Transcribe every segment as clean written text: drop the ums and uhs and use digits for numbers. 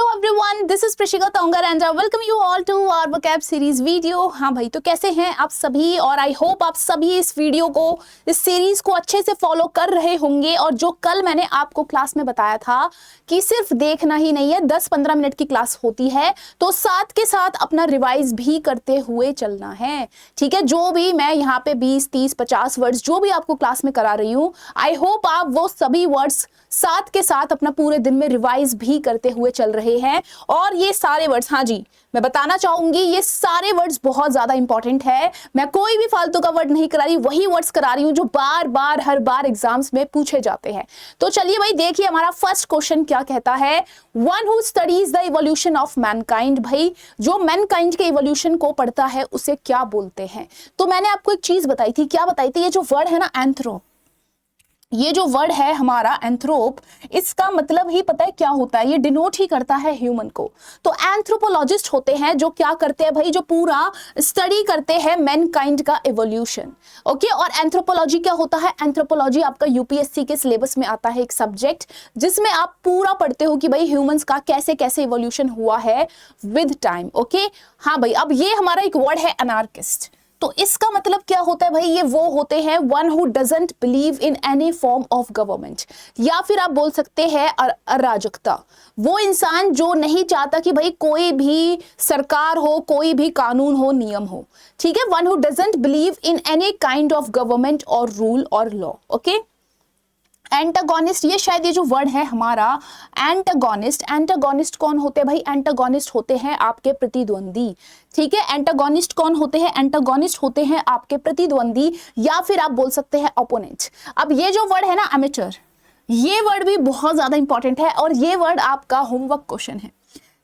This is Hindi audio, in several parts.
Hello everyone, this is Prishika Tongar and I welcome you all to our vocab series video. हाँ भाई, तो कैसे हैं आप सभी? और आई होप आप सभी इस वीडियो को, इस सीरीज को अच्छे से फॉलो कर रहे होंगे। और जो कल मैंने आपको क्लास में बताया था कि सिर्फ देखना ही नहीं है, 10-15 मिनट की क्लास होती है, तो साथ के साथ अपना रिवाइज भी करते हुए चलना है। ठीक है, जो भी मैं यहाँ पे 20, 30, 50 वर्ड्स जो भी आपको क्लास में करा रही हूँ, आई होप आप वो सभी वर्ड्स साथ के साथ अपना पूरे दिन में रिवाइज भी करते हुए चल रहे हैं। और ये सारे वर्ड्स, हाँ जी, मैं बताना चाहूंगी, ये सारे वर्ड्स बहुत ज्यादा इंपॉर्टेंट है। मैं कोई भी फालतू का वर्ड नहीं करा रही, वही वर्ड्स करा रही हूं जो बार बार हर बार एग्जाम्स में पूछे जाते हैं। तो चलिए भाई, देखिए हमारा फर्स्ट क्वेश्चन क्या कहता है। One who studies the evolution of Mankind. भाई, जो मैनकाइंड के इवोल्यूशन को पढ़ता है उसे क्या बोलते हैं? तो मैंने आपको एक चीज बताई थी, क्या बताई थी? ये जो वर्ड है ना, एंथ्रोप, ये जो वर्ड है हमारा एंथ्रोप, इसका मतलब ही पता है क्या होता है? ये डिनोट ही करता है ह्यूमन को। तो एंथ्रोपोलॉजिस्ट होते हैं जो क्या करते हैं भाई, जो पूरा स्टडी करते हैं मैनकाइंड का इवोल्यूशन। ओके, और एंथ्रोपोलॉजी क्या होता है? एंथ्रोपोलॉजी आपका यूपीएससी के सिलेबस में आता है एक सब्जेक्ट, जिसमें आप पूरा पढ़ते हो कि भाई ह्यूमंस का कैसे कैसे इवोल्यूशन हुआ है विद टाइम। ओके, हाँ भाई, अब ये हमारा एक वर्ड है अनार्किस्ट। तो इसका मतलब क्या होता है भाई? ये वो होते हैं one who doesn't believe in any form of government, या फिर आप बोल सकते हैं अराजकता। वो इंसान जो नहीं चाहता कि भाई कोई भी सरकार हो, कोई भी कानून हो, नियम हो। ठीक है, one who doesn't believe in any kind of government और रूल और लॉ। ओके, एंटागोनिस्ट, ये शायद ये जो वर्ड है हमारा एंटागोनिस्ट, एंटागोनिस्ट कौन होते हैं भाई? एंटागोनिस्ट होते हैं आपके प्रतिद्वंदी। ठीक है, एंटागोनिस्ट कौन होते हैं? एंटागोनिस्ट होते हैं आपके प्रतिद्वंदी, या फिर आप बोल सकते हैं ओपोनेंट। अब ये जो वर्ड है ना एमेचर, ये वर्ड भी बहुत ज्यादा इंपॉर्टेंट है, और ये वर्ड आपका होमवर्क क्वेश्चन है।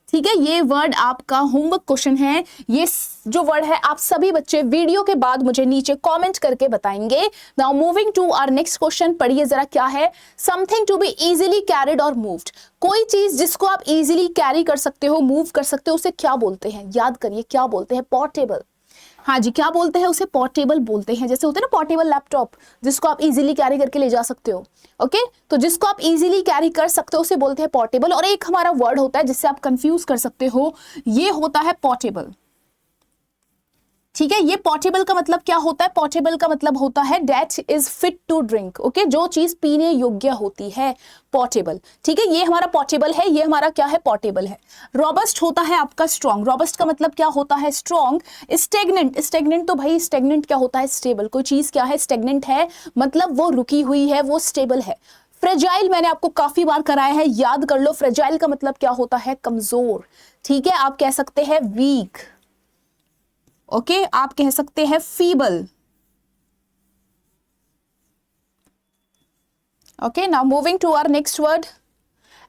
ठीक है, ये वर्ड आपका होमवर्क क्वेश्चन है। ये जो वर्ड है आप सभी बच्चे वीडियो के बाद मुझे नीचे कमेंट करके बताएंगे। Now moving to our next question, पढ़िए जरा क्या है। Something to be easily carried or moved. कोई चीज जिसको आप इजीली कैरी कर सकते हो, मूव कर सकते हो, उसे क्या बोलते हैं? याद करिए, क्या बोलते हैं? पोर्टेबल। हाँ जी, क्या बोलते हैं? उसे पोर्टेबल बोलते हैं। जैसे होते हैं ना पोर्टेबल लैपटॉप, जिसको आप इजीली कैरी करके ले जा सकते हो। ओके, तो जिसको आप इजीली कैरी कर सकते हो उसे बोलते हैं पोर्टेबल। और एक हमारा वर्ड होता है जिससे आप कंफ्यूज कर सकते हो, ये होता है पोर्टेबल। ठीक है, ये पोर्टेबल का मतलब क्या होता है? पोर्टेबल का मतलब होता है that is fit to drink. Okay, जो चीज पीने योग्य होती है, पोर्टेबल। ठीक है, ये हमारा पोर्टेबल है, ये हमारा क्या है? पोर्टेबल है। रॉबस्ट होता है आपका स्ट्रॉन्ग। रॉबस्ट का मतलब क्या होता है? स्ट्रॉन्ग। स्टेगनेंट, स्टेगनेंट तो भाई स्टेगनेंट क्या होता है? स्टेबल। कोई चीज क्या है? स्टेगनेंट है, मतलब वो रुकी हुई है, वो स्टेबल है। फ्रेजाइल मैंने आपको काफी बार कराया है, याद कर लो। फ्रेजाइल का मतलब क्या होता है? कमजोर। ठीक है, आप कह सकते हैं वीक। ओके, आप कह सकते हैं feeble. Okay, now moving to our next word,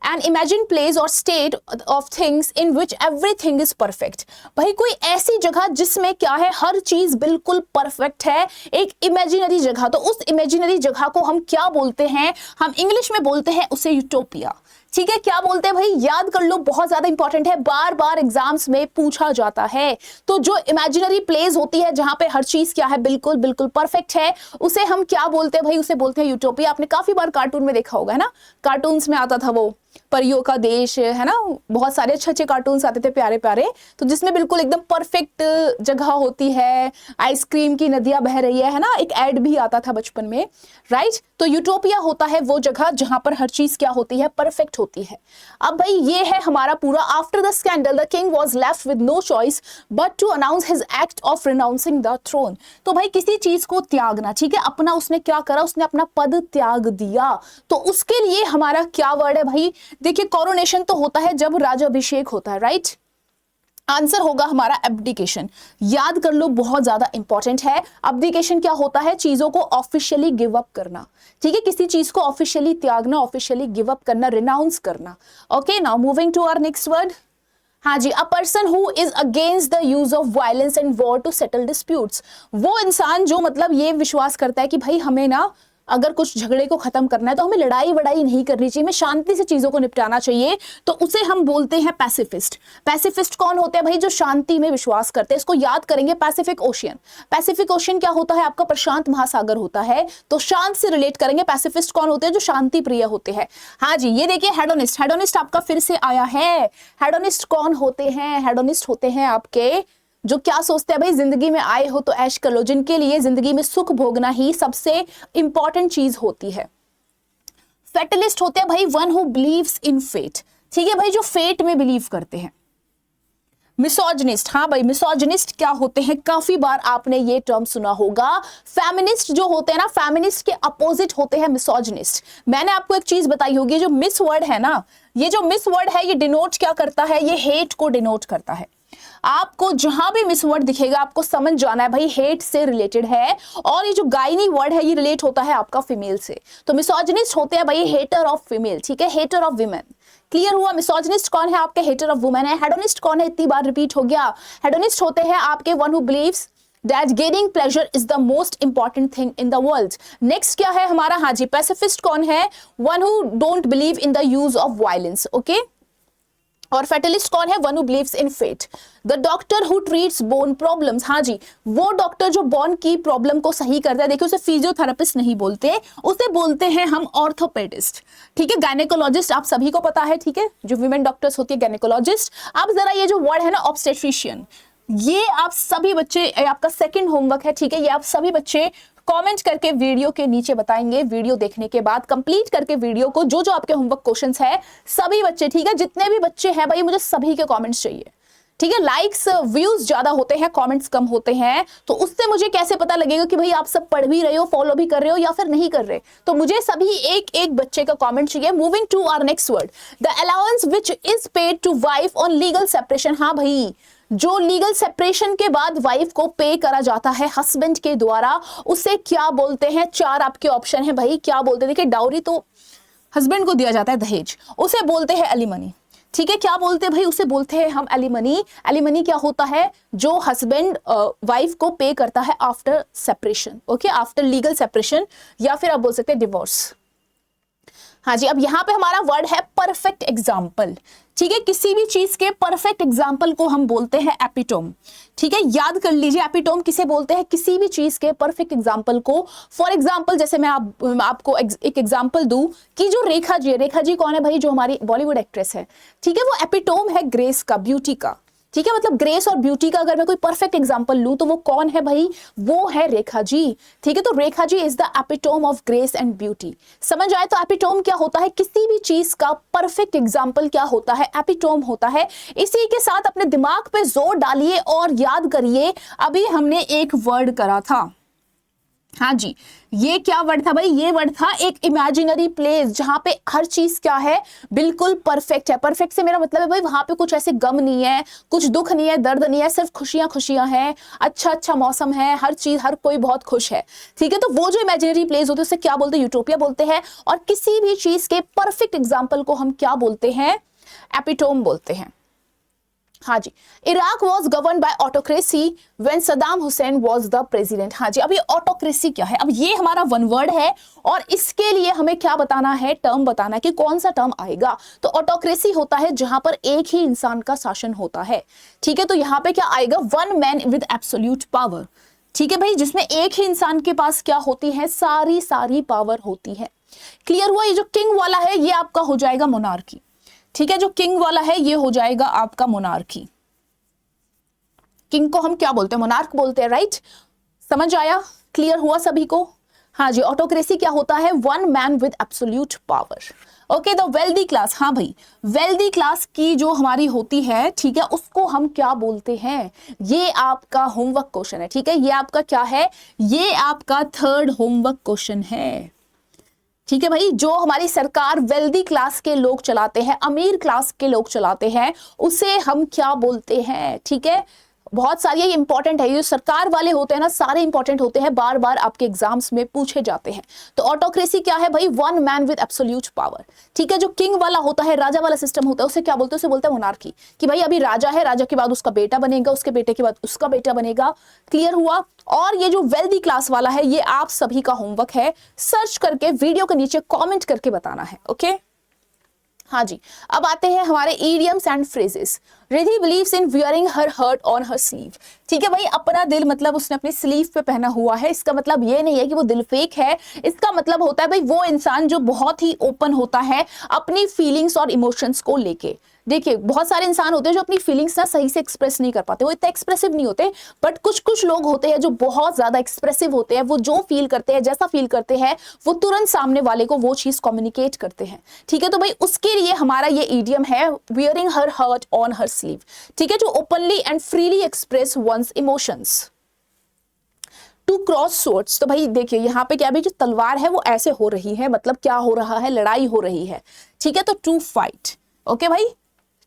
an imagined place or state of things in which everything is perfect। भाई, कोई ऐसी जगह जिसमें क्या है? हर चीज बिल्कुल परफेक्ट है, एक इमेजिनरी जगह। तो उस इमेजिनरी जगह को हम क्या बोलते हैं? हम इंग्लिश में बोलते हैं उसे यूटोपिया। ठीक है, क्या बोलते हैं भाई? याद कर लो, बहुत ज्यादा इंपॉर्टेंट है, बार बार एग्जाम्स में पूछा जाता है। तो जो इमेजिनरी प्लेस होती है जहां पे हर चीज क्या है? बिल्कुल बिल्कुल परफेक्ट है, उसे हम क्या बोलते हैं भाई? उसे बोलते हैं यूटोपिया। आपने काफी बार कार्टून में देखा होगा, है ना? कार्टून्स में आता था वो परियों का देश, है ना? बहुत सारे अच्छे अच्छे कार्टून्स आते थे, प्यारे प्यारे, तो जिसमें बिल्कुल एकदम परफेक्ट जगह होती है, आइसक्रीम की नदियां बह रही है ना? एक एड भी आता था बचपन में, राइट? तो यूटोपिया होता है वो जगह जहां पर हर चीज क्या होती है? परफेक्ट होती है। अब भाई, ये है हमारा पूरा। After the scandal the king was left with no choice but to announce his act of renouncing the throne. तो भाई, किसी चीज को त्यागना, ठीक है, अपना उसने क्या करा? उसने अपना पद त्याग दिया। तो उसके लिए हमारा क्या वर्ड है भाई? देखिए, कोरोनेशन तो होता है जब राज्याभिषेक होता है, राइट? आंसर होगा हमारा एब्डिकेशन। याद कर लो, बहुत ज्यादा इंपॉर्टेंट है। एब्डिकेशन क्या होता है? चीजों को ऑफिशियली गिव अप करना। ठीक है, किसी चीज को ऑफिशियली त्यागना, ऑफिशियली गिव अप करना, रिनाउंस करना। Okay, now moving to our next word. हाँ जी, a person who is against the use of violence and war to settle disputes. वो इंसान जो मतलब ये विश्वास करता है कि भाई हमें ना अगर कुछ झगड़े को खत्म करना है तो हमें लड़ाई वड़ाई नहीं करनी चाहिए, हमें शांति से चीजों को निपटाना चाहिए, तो उसे हम बोलते हैं पैसिफिस्ट। पैसिफिस्ट कौन होते हैं भाई? जो शांति में विश्वास करते हैं। इसको याद करेंगे, पैसिफिक ओशियन। पैसिफिक ओशियन क्या होता है? आपका प्रशांत महासागर होता है, तो शांत से रिलेट करेंगे। पैसिफिस्ट कौन होते हैं? जो शांति प्रिय होते हैं। हाँ जी, ये देखिए हेडोनिस्ट। हेडोनिस्ट आपका फिर से आया है। हेडोनिस्ट कौन होते हैं? हेडोनिस्ट होते हैं आपके जो क्या सोचते हैं भाई, जिंदगी में आए हो तो ऐश कर लो, जिनके लिए जिंदगी में सुख भोगना ही सबसे इंपॉर्टेंट चीज होती है। फेटलिस्ट होते हैं भाई one who believes in fate. ठीक है भाई, जो फेट में बिलीव करते हैं। मिसोजिनिस्ट, हाँ भाई मिसोजिनिस्ट क्या होते हैं? काफी बार आपने ये टर्म सुना होगा। फेमिनिस्ट जो होते हैं ना, फेमिनिस्ट के अपोजिट होते हैं मिसोजिनिस्ट। मैंने आपको एक चीज बताई होगी, जो मिस वर्ड है ना, ये जो मिस वर्ड है ये डिनोट क्या करता है? ये हेट को डिनोट करता है। आपको जहां भी मिस वर्ड दिखेगा आपको समझ जाना है भाई हेट से रिलेटेड है। और ये जो गायनी वर्ड है ये रिलेट होता है आपका फीमेल से। तो मिसोजिनिस्ट होते हैं भाई हेटर ऑफ फीमेल। ठीक है, हेटर ऑफ विमेन। क्लियर हुआ? मिसोजिनिस्ट कौन है? आपके हेटर ऑफ वुमेन है। हेडोनिस्ट कौन है? इतनी बार रिपीट हो गया। हेडोनिस्ट होते हैं आपके one who beliefs that gaining pleasure is the most important thing in the world। Next क्या है हमारा? हाँ जी, पैसिफिस्ट कौन है? One who don't believe in the use of violence. Okay, और फेटलिस्ट कौन है? One who believes in fate. The doctor who treats bone problems. हाँ जी, वो डॉक्टर जो बोन की प्रॉब्लम को सही करता है। देखिए उसे फिजियोथेरेपिस्ट नहीं बोलते, उसे बोलते हैं हम ऑर्थोपेडिस्ट। ठीक है, गायनेकोलॉजिस्ट आप सभी को पता है। ठीक है, जो विमेन डॉक्टर्स होती है गायनेकोलॉजिस्ट। अब जरा ये जो वर्ड है ना ऑब्स्टेट्रिशियन, ये आप सभी बच्चे, आपका सेकंड होमवर्क है। ठीक है, ये आप सभी बच्चे कमेंट करके वीडियो के नीचे बताएंगे। वीडियो देखने के बाद कंप्लीट करके वीडियो को, जो जो आपके होमवर्क क्वेश्चंस है सभी बच्चे, ठीक है जितने भी बच्चे हैं भाई, मुझे सभी के कमेंट्स चाहिए। ठीक है, लाइक्स व्यूज ज्यादा होते हैं, कमेंट्स कम होते हैं, तो उससे मुझे कैसे पता लगेगा कि भाई आप सब पढ़ भी रहे हो, फॉलो भी कर रहे हो या फिर नहीं कर रहे। तो मुझे सभी एक एक बच्चे का कमेंट चाहिए। Moving to our next word, the allowance which is paid to wife on legal separation. हाँ भाई, जो लीगल सेपरेशन के बाद वाइफ को पे करा जाता है हस्बैंड के द्वारा, उसे क्या बोलते हैं? चार आपके ऑप्शन है भाई, क्या बोलते हैं? देखिए डाउरी तो हस्बैंड को दिया जाता है, दहेज, उसे बोलते हैं एलिमनी। ठीक है, क्या बोलते हैं भाई? उसे बोलते हैं हम एलिमनी। एलिमनी क्या होता है? जो हस्बैंड वाइफ को पे करता है after separation. Okay, after legal separation, या फिर आप बोल सकते हैं डिवोर्स। हाँ जी, अब यहाँ पे हमारा वर्ड है परफेक्ट एग्जाम्पल। ठीक है, किसी भी चीज के परफेक्ट एग्जाम्पल को हम बोलते हैं एपिटोम। ठीक है, याद कर लीजिए एपिटोम किसे बोलते हैं? किसी भी चीज के परफेक्ट एग्जाम्पल को। फॉर एग्जाम्पल जैसे मैं आपको एक एग्जाम्पल दूं कि जो रेखा जी है, रेखा जी कौन है भाई? जो हमारी बॉलीवुड एक्ट्रेस है। ठीक है, वो एपिटोम है ग्रेस का, ब्यूटी का। ठीक है, मतलब ग्रेस और ब्यूटी का अगर मैं कोई परफेक्ट एग्जांपल लूं तो वो कौन है भाई? वो है रेखा जी। ठीक है, तो Rekha ji is the epitome of grace and beauty. समझ आए? तो एपिटोम क्या होता है? किसी भी चीज का परफेक्ट एग्जांपल क्या होता है? एपिटोम होता है। इसी के साथ अपने दिमाग पे जोर डालिए और याद करिए, अभी हमने एक वर्ड करा था। हाँ जी, ये क्या वर्ड था भाई? ये वर्ड था एक इमेजिनरी प्लेस, जहां पे हर चीज क्या है? बिल्कुल परफेक्ट है। परफेक्ट से मेरा मतलब है भाई वहां पे कुछ ऐसे गम नहीं है, कुछ दुख नहीं है, दर्द नहीं है, सिर्फ खुशियां खुशियां हैं, अच्छा अच्छा मौसम है, हर चीज, हर कोई बहुत खुश है। ठीक है, तो वो जो इमेजिनरी प्लेस होती है उसे क्या बोलते हैं? यूटोपिया बोलते हैं। और किसी भी चीज के परफेक्ट एग्जाम्पल को हम क्या बोलते हैं? एपिटोम बोलते हैं। हाँ जी, Iraq was govern by autocracy when Saddam Hussein was the president. हाँ जी, अब ये ऑटोक्रेसी क्या है? अब ये हमारा वन वर्ड है और इसके लिए हमें क्या बताना है? टर्म बताना है कि कौन सा टर्म आएगा। तो ऑटोक्रेसी होता है जहां पर एक ही इंसान का शासन होता है। ठीक है, तो यहाँ पे क्या आएगा? One man with absolute power. ठीक है भाई, जिसमें एक ही इंसान के पास क्या होती है? सारी सारी पावर होती है। क्लियर हुआ? ये जो किंग वाला है ये आपका हो जाएगा मोनार्की। ठीक है, जो किंग वाला है ये हो जाएगा आपका मोनार्की। किंग को हम क्या बोलते हैं? मोनार्क बोलते हैं, राइट? समझ आया? क्लियर हुआ सभी को? हाँ जी, ऑटोक्रेसी क्या होता है? One man with absolute power. Okay, the wealthy class. हाँ भाई, वेल्दी क्लास की जो हमारी होती है, ठीक है, उसको हम क्या बोलते हैं? ये आपका होमवर्क क्वेश्चन है। ठीक है, ये आपका क्या है? ये आपका थर्ड होमवर्क क्वेश्चन है। ठीक है भाई, जो हमारी सरकार वेल्दी क्लास के लोग चलाते हैं, अमीर क्लास के लोग चलाते हैं, उसे हम क्या बोलते हैं? ठीक है, बहुत सारी, ये इंपॉर्टेंट है, ये सरकार वाले होते हैं ना सारे इंपॉर्टेंट होते हैं, बार बार आपके एग्जाम्स में पूछे जाते हैं। तो ऑटोक्रेसी क्या है भाई? One man with absolute power. ठीक है, जो किंग वाला होता है, राजा वाला सिस्टम होता है, उसे क्या बोलते हैं? उसे बोलते हैं मोनार्की, कि भाई अभी राजा है, राजा के बाद उसका बेटा बनेगा, उसके बेटे के बाद उसका बेटा बनेगा। क्लियर हुआ? और ये जो वेल्दी क्लास वाला है, ये आप सभी का होमवर्क है, सर्च करके वीडियो के नीचे कॉमेंट करके बताना है। ओके हाँ जी, अब आते हैं हमारे idioms and phrases. Ridhi believes in wearing her heart on her sleeve. ठीक है भाई, अपना दिल मतलब उसने अपने स्लीव पे पहना हुआ है। इसका मतलब ये नहीं है कि वो दिल फेक है, इसका मतलब होता है भाई वो इंसान जो बहुत ही ओपन होता है अपनी फीलिंग्स और इमोशंस को लेके। देखिए बहुत सारे इंसान होते हैं जो अपनी फीलिंग्स ना सही से एक्सप्रेस नहीं कर पाते, वो इतने एक्सप्रेसिव नहीं होते, बट कुछ कुछ लोग होते हैं जो बहुत ज्यादा एक्सप्रेसिव होते हैं। वो जो फील करते हैं, जैसा फील करते हैं, वो तुरंत सामने वाले को वो चीज कम्युनिकेट करते हैं। ठीक है, तो भाई उसके लिए हमारा ये इडियम है wearing her heart on her sleeve. ठीक है, जो openly and freely express one's emotions. To cross swords, तो भाई देखिए यहाँ पे क्या भी जो तलवार है वो ऐसे हो रही है, मतलब क्या हो रहा है? लड़ाई हो रही है। ठीक है, तो टू फाइट। ओके भाई,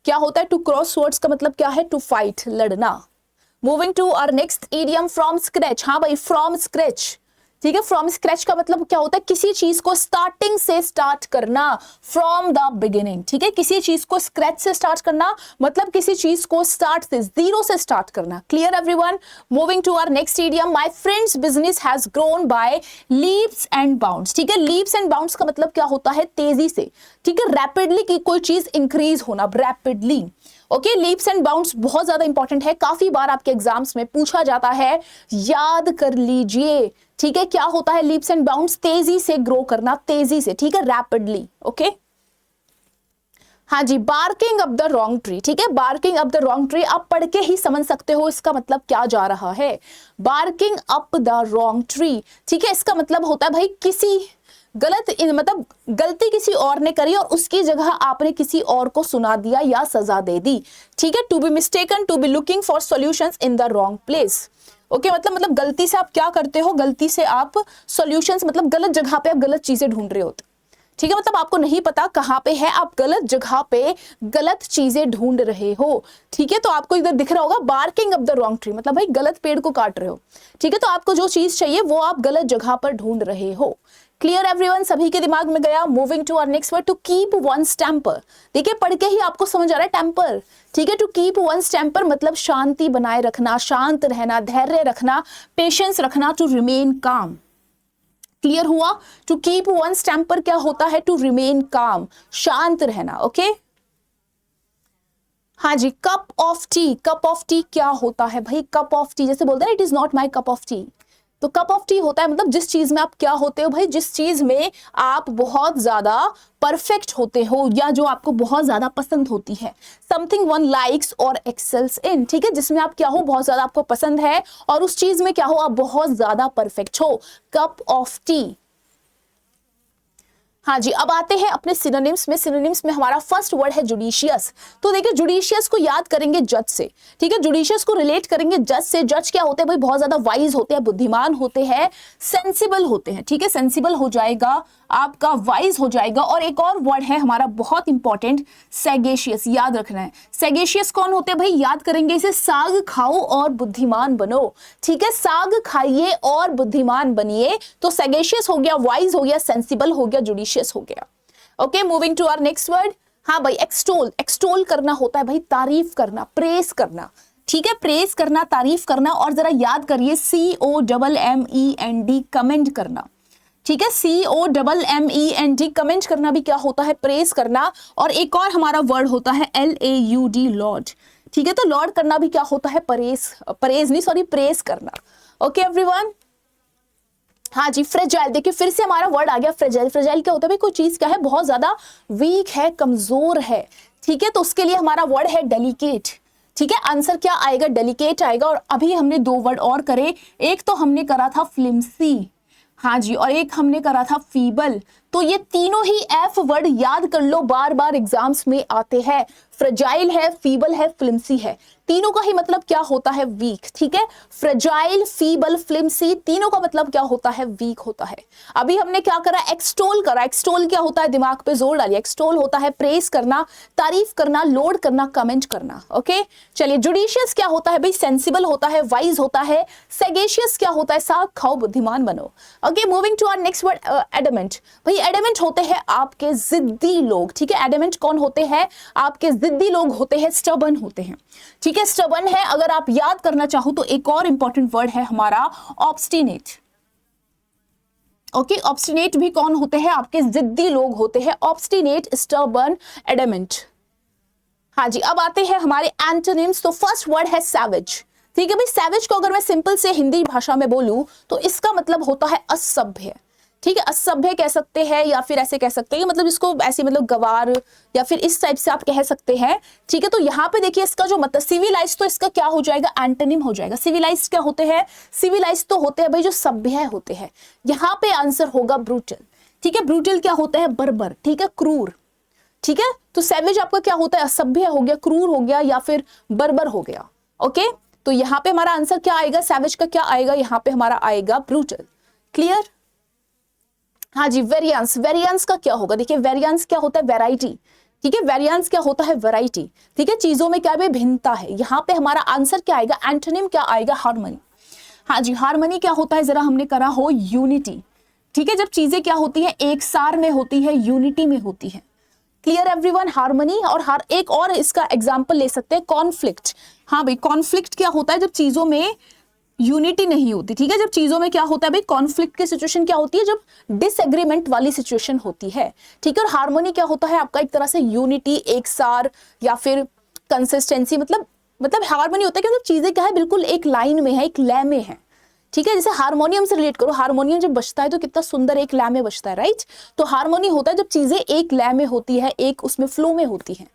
क्या होता है टू क्रॉस सोर्ड्स का मतलब क्या है? टू फाइट, लड़ना। Moving to our next idiom from scratch. हाँ भाई, फ्रॉम स्क्रैच। ठीक है, फ्रॉम स्क्रैच का मतलब क्या होता है? किसी चीज को स्टार्टिंग से स्टार्ट करना, फ्रॉम द बिगिनिंग। ठीक है, किसी चीज को स्क्रैच से स्टार्ट करना मतलब किसी चीज को स्टार्ट से, जीरो से स्टार्ट करना। Clear everyone? Moving to our next idiom, my friend's business has grown by leaps and bounds. ठीक है, लीप्स एंड बाउंड्स का मतलब क्या होता है? तेजी से। ठीक है, रैपिडली की कोई चीज इंक्रीज होना, rapidly. Okay, leaps and bounds बहुत ज्यादा इंपॉर्टेंट है, काफी बार आपके एग्जाम्स में पूछा जाता है, याद कर लीजिए। ठीक है, क्या होता है लीप्स एंड बाउंड्स? तेजी से ग्रो करना, तेजी से। ठीक है, रैपिडली। ओके हाँ जी, barking up the wrong tree. ठीक है, barking up the wrong tree आप पढ़ के ही समझ सकते हो इसका मतलब क्या जा रहा है। Barking up the wrong tree. ठीक है, इसका मतलब होता है भाई किसी मतलब गलती किसी और ने करी और उसकी जगह आपने किसी और को सुना दिया या सजा दे दी। ठीक है, to be mistaken, to be looking for solutions in the wrong place. Okay, मतलब गलती से आप क्या करते हो? गलती से आप सॉल्यूशंस मतलब गलत जगह पे आप गलत चीजें ढूंढ रहे होते। ठीक है, मतलब आपको नहीं पता कहाँ पे है, आप गलत जगह पे गलत चीजें ढूंढ रहे हो। ठीक है, तो आपको इधर दिख रहा होगा barking up the wrong tree, मतलब भाई गलत पेड़ को काट रहे हो। ठीक है, तो आपको जो चीज चाहिए वो आप गलत जगह पर ढूंढ रहे हो। Clear everyone? सभी के दिमाग में गया? Moving to our next word, to keep one's temper. देखिए पढ़ के ही आपको समझ आ रहा है टेम्पर। ठीक है, टू कीप वंस टेम्पर मतलब शांति बनाए रखना, शांत रहना, धैर्य रखना, पेशेंस रखना, टू रिमेन काम। क्लियर हुआ? टू कीप वंस टेम्पर क्या होता है? टू रिमेन काम, शांत रहना। ओके हाँ जी, cup of tea. Cup of tea क्या होता है भाई? कप ऑफ टी जैसे बोलते हैं it is not my cup of T, तो कप ऑफ टी होता है मतलब जिस चीज में आप क्या होते हो भाई? जिस चीज में आप बहुत ज्यादा परफेक्ट होते हो या जो आपको बहुत ज्यादा पसंद होती है। समथिंग वन लाइक्स और एक्सेल्स इन। ठीक है, जिसमें आप क्या हो? बहुत ज्यादा आपको पसंद है और उस चीज में क्या हो? आप बहुत ज्यादा परफेक्ट हो। Cup of T. हाँ जी, अब आते हैं अपने सिनोनिम्स में। सिनोनिम्स में हमारा फर्स्ट वर्ड है जुडिशियस। तो देखिए जुडिशियस को याद करेंगे जज से। ठीक है, जुडिशियस को रिलेट करेंगे जज से। जज क्या होते हैं भाई? बहुत ज्यादा वाइज होते हैं, बुद्धिमान होते हैं, सेंसिबल होते हैं। ठीक है, सेंसिबल हो जाएगा आपका, वाइज हो जाएगा। और एक और वर्ड है हमारा बहुत इंपॉर्टेंट, सैगेशियस। याद रखना है। सैगेशियस कौन होते हैं भाई? याद करेंगे इसे, साग खाओ और बुद्धिमान बनो। ठीक है, साग खाइए और बुद्धिमान बनिए। तो सैगेशियस हो गया, वाइज हो गया, सेंसिबल हो गया, जुडिशियस हो गया। Okay, moving to our next word. हाँ भाई, एक्सटोल। एक्सटोल करना होता है भाई तारीफ करना, प्रेस करना। ठीक है, प्रेस करना, तारीफ करना। और जरा याद करिए, COMMEND, कमेंट करना। ठीक है, COMMEND, कमेंट करना भी क्या होता है? प्रेस करना। और एक और हमारा वर्ड होता है LAUD, लॉर्ड। ठीक है, तो लॉर्ड करना भी क्या होता है? प्रेस करना। Okay everyone? हाँ जी, फ्रेजाइल। देखिए फिर से हमारा वर्ड आ गया फ्रेजाइल। फ्रेजाइल क्या होता है भाई? कोई चीज क्या है? बहुत ज्यादा वीक है, कमजोर है। ठीक है, तो उसके लिए हमारा वर्ड है डेलिकेट। ठीक है, आंसर क्या आएगा? डेलिकेट आएगा। और अभी हमने दो वर्ड और करे, एक तो हमने करा था फ्लिम्सी, हाँ जी, और एक हमने करा था फीबल। तो ये तीनों ही F वर्ड याद कर लो, बार बार एग्जाम्स में आते हैं। फ्रेजाइल है, फीबल है, फ्लिम्सी है, तीनों का ही मतलब क्या होता है? वीक। ठीक है, फ्रेजाइल, फीबल, फ्लिम्सी, तीनों का मतलब क्या होता है? वीक होता है। अभी हमने क्या करा? एक्सटोल करा। एक्सटोल क्या होता है? दिमाग पे जोर डालिए। एक्सटोल होता है प्रेस करना, तारीफ करना, लोड करना, कमेंट करना। ओके, चलिए जुडिशियस क्या होता है भाई? सेंसिबल होता है, वाइज होता है। सेगेशियस क्या होता है? साग खाओ, बुद्धिमान बनो। Okay, moving to our next word, adamant. भाई एडमेंट होते हैं आपके जिद्दी लोग। ठीक है, एडमेंट कौन होते हैं? आपके जिद्दी लोग होते हैं, स्टबर्न होते हैं। ठीक है, स्टबर्न है। अगर आप याद करना चाहो तो एक और इंपॉर्टेंट वर्ड है हमारा ऑब्स्टिनेट। ओके, ऑब्स्टिनेट भी कौन होते हैं? आपके जिद्दी लोग होते हैं। Obstinate, stubborn, adamant. हाँ जी, अब आते हैं हमारे एंटोनिम्स। तो फर्स्ट वर्ड है सैवेज। ठीक है भाई, सैवेज को अगर मैं सिंपल से हिंदी भाषा में बोलूं तो इसका मतलब होता है असभ्य। ठीक है, असभ्य कह सकते हैं या फिर ऐसे कह सकते हैं, मतलब इसको ऐसे मतलब गवार या फिर इस टाइप से आप कह सकते हैं। ठीक है, तो यहाँ पे देखिए इसका जो मतलब सिविलाइज, तो इसका क्या हो जाएगा? एंटोनिम हो जाएगा। सिविलाइज क्या होते हैं? सिविलाइज तो होते हैं भाई जो सभ्य होते हैं। यहाँ पे आंसर होगा ब्रूटल। ठीक है, ब्रूटल क्या होता है? बर्बर। ठीक है, क्रूर। ठीक है, तो सैवेज आपका क्या होता है? असभ्य हो गया, क्रूर हो गया या फिर बर्बर हो गया। ओके, तो यहाँ पे हमारा आंसर क्या आएगा? सैवेज का क्या आएगा? यहाँ पे हमारा आएगा ब्रूटल। क्लियर? हाँ जी, वेरिएंस। वेरिएंस का क्या होगा? देखिए वेरिएंस क्या होता है? वैरायटी। ठीक है, वेरिएंस क्या होता है? वैरायटी। ठीक है, चीजों में क्या भिन्नता है। यहाँ पे हमारा आंसर क्या आएगा? एंटोनिम क्या आएगा? हार्मनी। हाँ जी, हार्मनी क्या होता है? जरा हमने करा हो यूनिटी। ठीक है, जब चीजें क्या होती है? एक सार में होती है, यूनिटी में होती है। Clear everyone? हार्मनी। और एक और इसका एग्जांपल ले सकते हैं, कॉन्फ्लिक्ट। हाँ भाई, कॉन्फ्लिक्ट क्या होता है? जब चीजों में यूनिटी नहीं होती। ठीक है, जब चीजों में क्या होता है भाई? कॉन्फ्लिक्ट की सिचुएशन क्या होती है? जब डिसएग्रीमेंट वाली सिचुएशन होती है। ठीक है, और हार्मनी क्या होता है आपका? एक तरह से यूनिटी, एक सार या फिर कंसिस्टेंसी। मतलब हार्मनी होता है कि मतलब चीजें क्या है? बिल्कुल एक लाइन में है, एक लय में है। ठीक है, जैसे हारमोनियम से रिलेट करो। हारमोनियम जब बजता है तो कितना सुंदर एक लय में बजता है, राइट? तो हारमोनी होता है जब चीजें एक लय में होती है, एक उसमें फ्लो में होती है।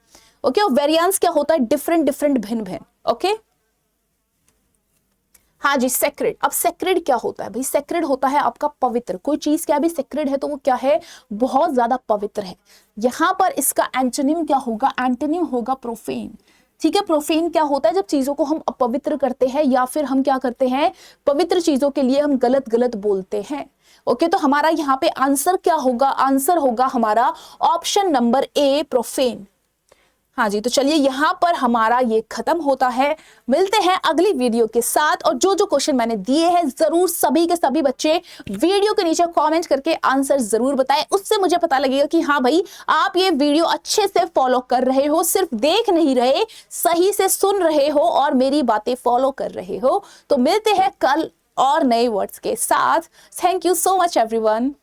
ओके, और वेरिएंस क्या होता है? डिफरेंट डिफरेंट, भिन्न भिन्न। ओके, हाँ जी, सेक्रेड। अब सेक्रेड क्या होता है भाई? सेक्रेड होता है आपका पवित्र। कोई चीज क्या भी सेक्रेड है तो वो क्या है? बहुत ज्यादा पवित्र है। यहां पर इसका एंटोनिम क्या होगा? एंटोनिम होगा प्रोफेन। ठीक है, प्रोफेन क्या होता है? जब चीजों को हम अपवित्र करते हैं या फिर हम क्या करते हैं? पवित्र चीजों के लिए हम गलत गलत बोलते हैं। ओके, तो हमारा यहाँ पे आंसर क्या होगा? आंसर होगा हमारा ऑप्शन नंबर ए, प्रोफेन। हाँ जी, तो चलिए यहाँ पर हमारा ये खत्म होता है। मिलते हैं अगली वीडियो के साथ। और जो जो क्वेश्चन मैंने दिए हैं जरूर सभी के सभी बच्चे वीडियो के नीचे कमेंट करके आंसर जरूर बताएं। उससे मुझे पता लगेगा कि हाँ भाई आप ये वीडियो अच्छे से फॉलो कर रहे हो, सिर्फ देख नहीं रहे, सही से सुन रहे हो और मेरी बातें फॉलो कर रहे हो। तो मिलते हैं कल और नए वर्ड्स के साथ। Thank you so much everyone.